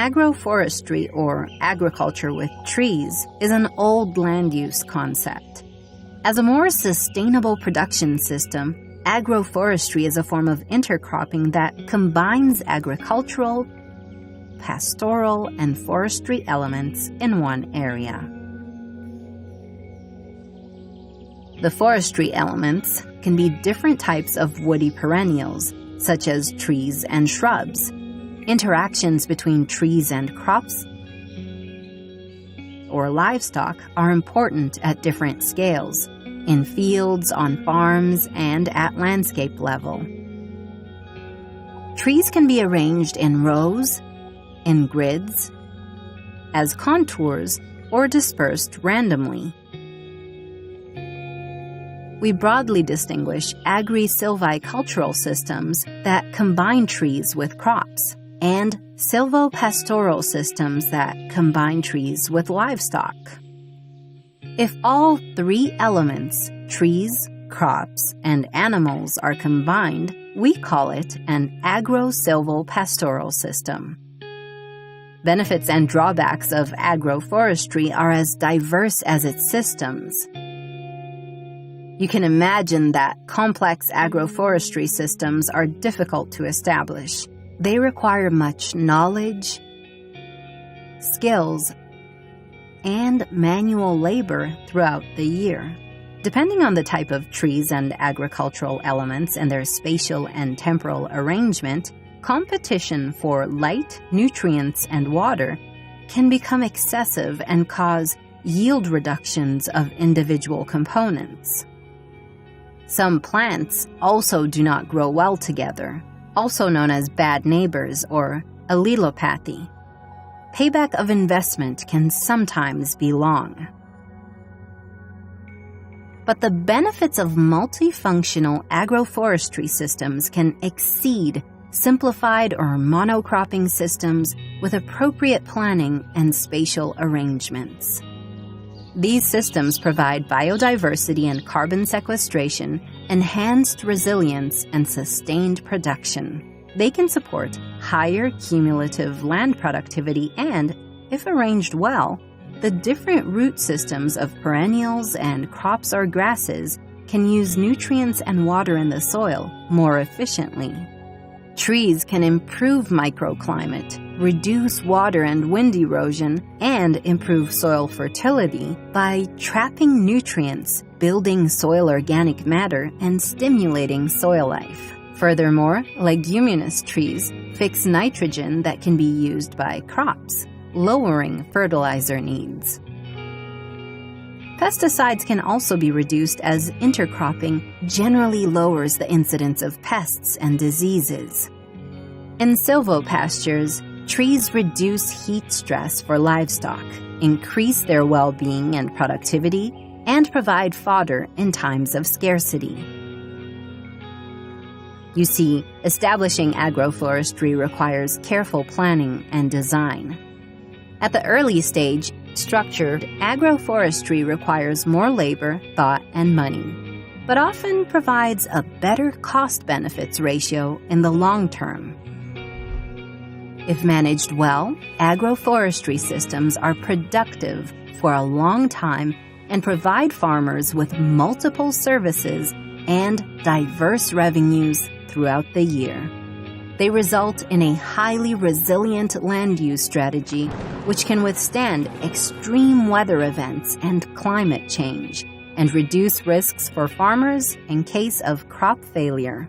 Agroforestry, or agriculture with trees, is an old land use concept. As a more sustainable production system, agroforestry is a form of intercropping that combines agricultural, pastoral, and forestry elements in one area. The forestry elements can be different types of woody perennials, such as trees and shrubs, interactions between trees and crops or livestock are important at different scales, in fields, on farms, and at landscape level. Trees can be arranged in rows, in grids, as contours, or dispersed randomly. We broadly distinguish agri-silvicultural systems that combine trees with crops, and silvopastoral systems that combine trees with livestock. If all three elements, trees, crops, and animals, are combined, we call it an agro-silvopastoral system. Benefits and drawbacks of agroforestry are as diverse as its systems. You can imagine that complex agroforestry systems are difficult to establish. They require much knowledge, skills, and manual labor throughout the year. Depending on the type of trees and agricultural elements and their spatial and temporal arrangement, competition for light, nutrients, and water can become excessive and cause yield reductions of individual components. Some plants also do not grow well together, also known as bad neighbors or allelopathy. Payback of investment can sometimes be long. But the benefits of multifunctional agroforestry systems can exceed simplified or monocropping systems with appropriate planning and spatial arrangements. These systems provide biodiversity and carbon sequestration, enhanced resilience, and sustained production. They can support higher cumulative land productivity and, if arranged well, the different root systems of perennials and crops or grasses can use nutrients and water in the soil more efficiently. Trees can improve microclimate, reduce water and wind erosion, and improve soil fertility by trapping nutrients, building soil organic matter, and stimulating soil life. Furthermore, leguminous trees fix nitrogen that can be used by crops, lowering fertilizer needs. Pesticides can also be reduced as intercropping generally lowers the incidence of pests and diseases. In silvopastures, trees reduce heat stress for livestock, increase their well-being and productivity, and provide fodder in times of scarcity. You see, establishing agroforestry requires careful planning and design. At the early stage, structured agroforestry requires more labor, thought, and money, but often provides a better cost-benefits ratio in the long term. If managed well, agroforestry systems are productive for a long time and provide farmers with multiple services and diverse revenues throughout the year. They result in a highly resilient land use strategy which can withstand extreme weather events and climate change and reduce risks for farmers in case of crop failure.